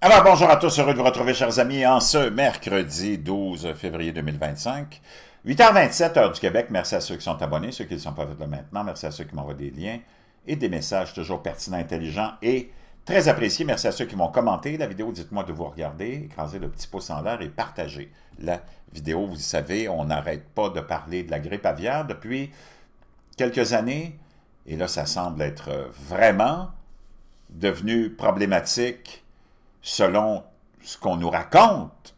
Alors, bonjour à tous, heureux de vous retrouver, chers amis, en ce mercredi 12 février 2025. 8h27, heure du Québec. Merci à ceux qui sont abonnés, ceux qui ne le sont pas là maintenant. Merci à ceux qui m'envoient des liens et des messages toujours pertinents, intelligents et très appréciés. Merci à ceux qui m'ont commenté la vidéo. Dites-moi de vous regarder, écrasez le petit pouce en l'air et partagez la vidéo. Vous savez, on n'arrête pas de parler de la grippe aviaire depuis quelques années. Et là, ça semble être vraiment devenu problématique selon ce qu'on nous raconte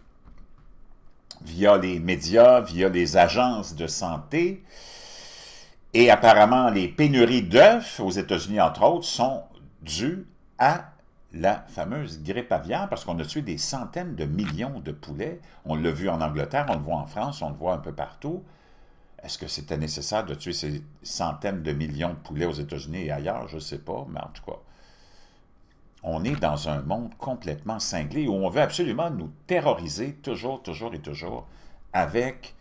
via les médias, via les agences de santé. Et apparemment, les pénuries d'œufs aux États-Unis, entre autres, sont dues à la fameuse grippe aviaire, parce qu'on a tué des centaines de millions de poulets. On l'a vu en Angleterre, on le voit en France, on le voit un peu partout. Est-ce que c'était nécessaire de tuer ces centaines de millions de poulets aux États-Unis et ailleurs? Je ne sais pas, mais en tout cas, on est dans un monde complètement cinglé où on veut absolument nous terroriser toujours et toujours avec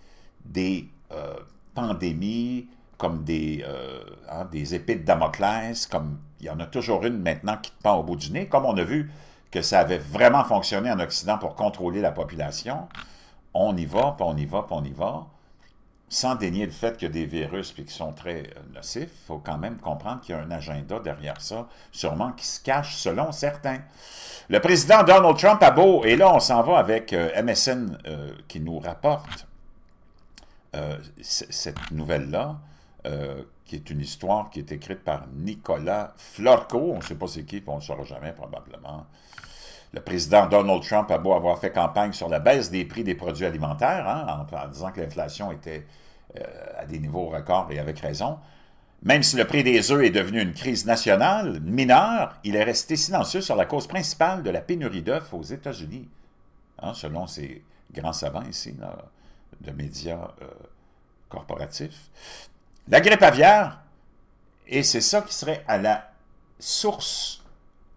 des pandémies comme des épées de Damoclès, comme il y en a toujours une maintenant qui te pend au bout du nez, comme on a vu que ça avait vraiment fonctionné en Occident pour contrôler la population. On y va, puis on y va, puis on y va. Sans dénier le fait qu'il y a des virus puis qui sont très nocifs, il faut quand même comprendre qu'il y a un agenda derrière ça, sûrement qui se cache selon certains. Le président Donald Trump a beau, et là on s'en va avec MSN qui nous rapporte cette nouvelle-là, qui est une histoire qui est écrite par Nicolas Florco, on ne sait pas c'est qui, puis on ne le saura jamais probablement. Le président Donald Trump a beau avoir fait campagne sur la baisse des prix des produits alimentaires, hein, en disant que l'inflation était à des niveaux records et avec raison. Même si le prix des œufs est devenu une crise nationale mineure, il est resté silencieux sur la cause principale de la pénurie d'œufs aux États-Unis, hein, selon ces grands savants ici, là, de médias corporatifs. La grippe aviaire, et c'est ça qui serait à la source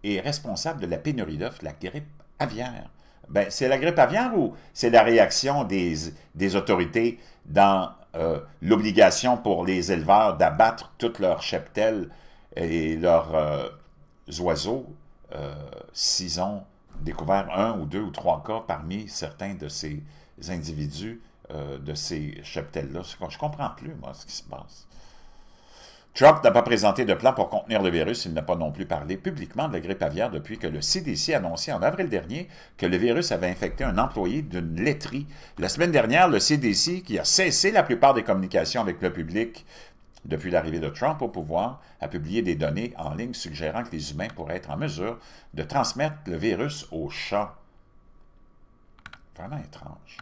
et responsable de la pénurie d'œufs, la grippe aviaire. Ben, c'est la grippe aviaire ou c'est la réaction des autorités dans l'obligation pour les éleveurs d'abattre toutes leurs cheptels et leurs oiseaux s'ils ont découvert un ou deux ou trois cas parmi certains de ces individus de ces cheptels-là. Je ne comprends plus, moi, ce qui se passe. Trump n'a pas présenté de plan pour contenir le virus. Il n'a pas non plus parlé publiquement de la grippe aviaire depuis que le CDC a annoncé en avril dernier que le virus avait infecté un employé d'une laiterie. La semaine dernière, le CDC, qui a cessé la plupart des communications avec le public depuis l'arrivée de Trump au pouvoir, a publié des données en ligne suggérant que les humains pourraient être en mesure de transmettre le virus aux chats. Vraiment étrange.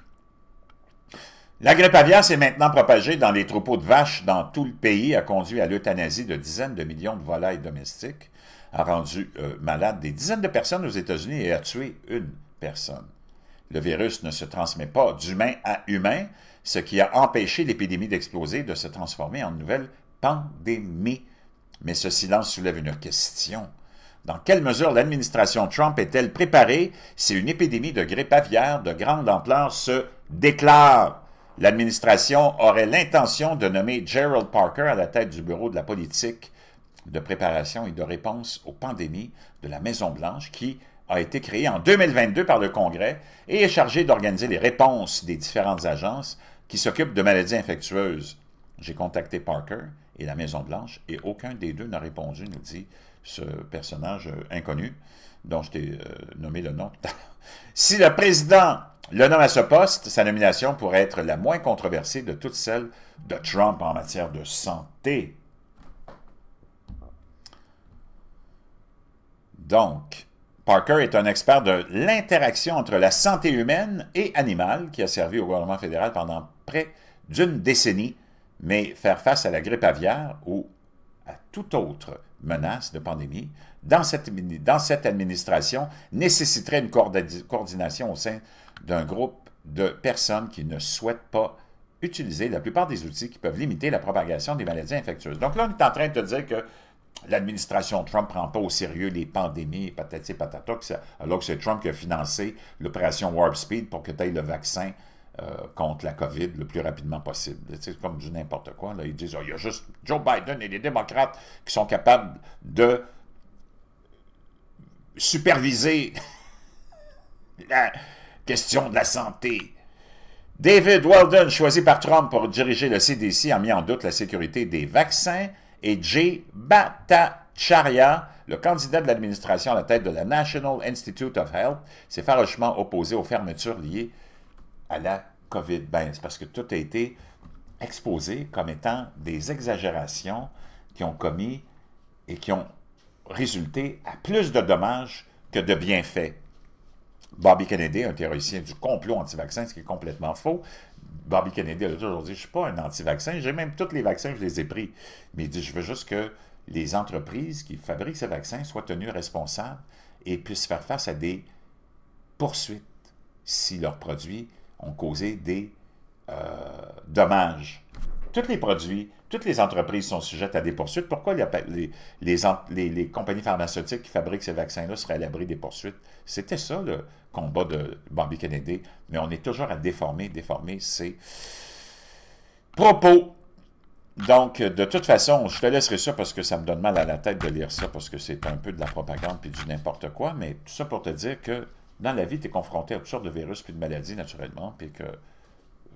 La grippe aviaire s'est maintenant propagée dans les troupeaux de vaches dans tout le pays, a conduit à l'euthanasie de dizaines de millions de volailles domestiques, a rendu malade des dizaines de personnes aux États-Unis et a tué une personne. Le virus ne se transmet pas d'humain à humain, ce qui a empêché l'épidémie d'exploser et de se transformer en une nouvelle pandémie. Mais ce silence soulève une question. Dans quelle mesure l'administration Trump est-elle préparée si une épidémie de grippe aviaire de grande ampleur se déclare? L'administration aurait l'intention de nommer Gerald Parker à la tête du bureau de la politique de préparation et de réponse aux pandémies de la Maison-Blanche, qui a été créée en 2022 par le Congrès et est chargé d'organiser les réponses des différentes agences qui s'occupent de maladies infectieuses. J'ai contacté Parker et la Maison-Blanche et aucun des deux n'a répondu, nous dit ce personnage inconnu, dont je t'ai nommé le nom tout à l'heure. Si le président le nomme à ce poste, sa nomination pourrait être la moins controversée de toutes celles de Trump en matière de santé. Donc, Parker est un expert de l'interaction entre la santé humaine et animale qui a servi au gouvernement fédéral pendant près d'une décennie, mais faire face à la grippe aviaire ou à toute autre menace de pandémie dans cette administration nécessiterait une coordination au sein d'un groupe de personnes qui ne souhaitent pas utiliser la plupart des outils qui peuvent limiter la propagation des maladies infectieuses. Donc là, on est en train de te dire que l'administration Trump ne prend pas au sérieux les pandémies, patati patata, alors que c'est Trump qui a financé l'opération Warp Speed pour que tu aies le vaccin contre la COVID le plus rapidement possible. C'est comme du n'importe quoi. Là. Ils disent, il y a juste Joe Biden et les démocrates qui sont capables de superviser la question de la santé. David Weldon, choisi par Trump pour diriger le CDC, a mis en doute la sécurité des vaccins. Et Jay Bhattacharya, le candidat de l'administration à la tête de la National Institute of Health, s'est farouchement opposé aux fermetures liées à la COVID. Ben, c'est parce que tout a été exposé comme étant des exagérations qui ont commis et qui ont résulté à plus de dommages que de bienfaits. Bobby Kennedy, un théoricien du complot anti-vaccin, ce qui est complètement faux. Bobby Kennedy a toujours dit, je ne suis pas un anti-vaccin, j'ai même tous les vaccins, je les ai pris. Mais il dit, je veux juste que les entreprises qui fabriquent ces vaccins soient tenues responsables et puissent faire face à des poursuites si leurs produits ont causé des dommages. Tous les produits, toutes les entreprises sont sujettes à des poursuites. Pourquoi les compagnies pharmaceutiques qui fabriquent ces vaccins-là seraient à l'abri des poursuites? C'était ça le combat de Bobby Kennedy, mais on est toujours à déformer ses propos. Donc, de toute façon, je te laisserai ça parce que ça me donne mal à la tête de lire ça, parce que c'est un peu de la propagande puis du n'importe quoi, mais tout ça pour te dire que dans la vie, tu es confronté à toutes sortes de virus puis de maladies, naturellement, puis que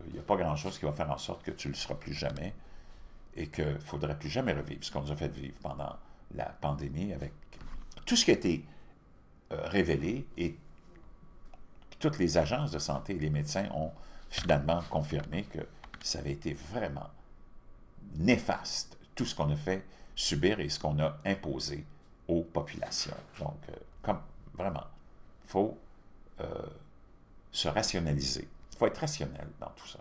il n'y a pas grand-chose qui va faire en sorte que tu ne le seras plus jamais et qu'il ne faudrait plus jamais revivre ce qu'on nous a fait vivre pendant la pandémie avec tout ce qui a été révélé et toutes les agences de santé et les médecins ont finalement confirmé que ça avait été vraiment néfaste, tout ce qu'on a fait subir et ce qu'on a imposé aux populations. Donc, comme vraiment, il faut se rationaliser. Il faut être rationnel dans tout ça.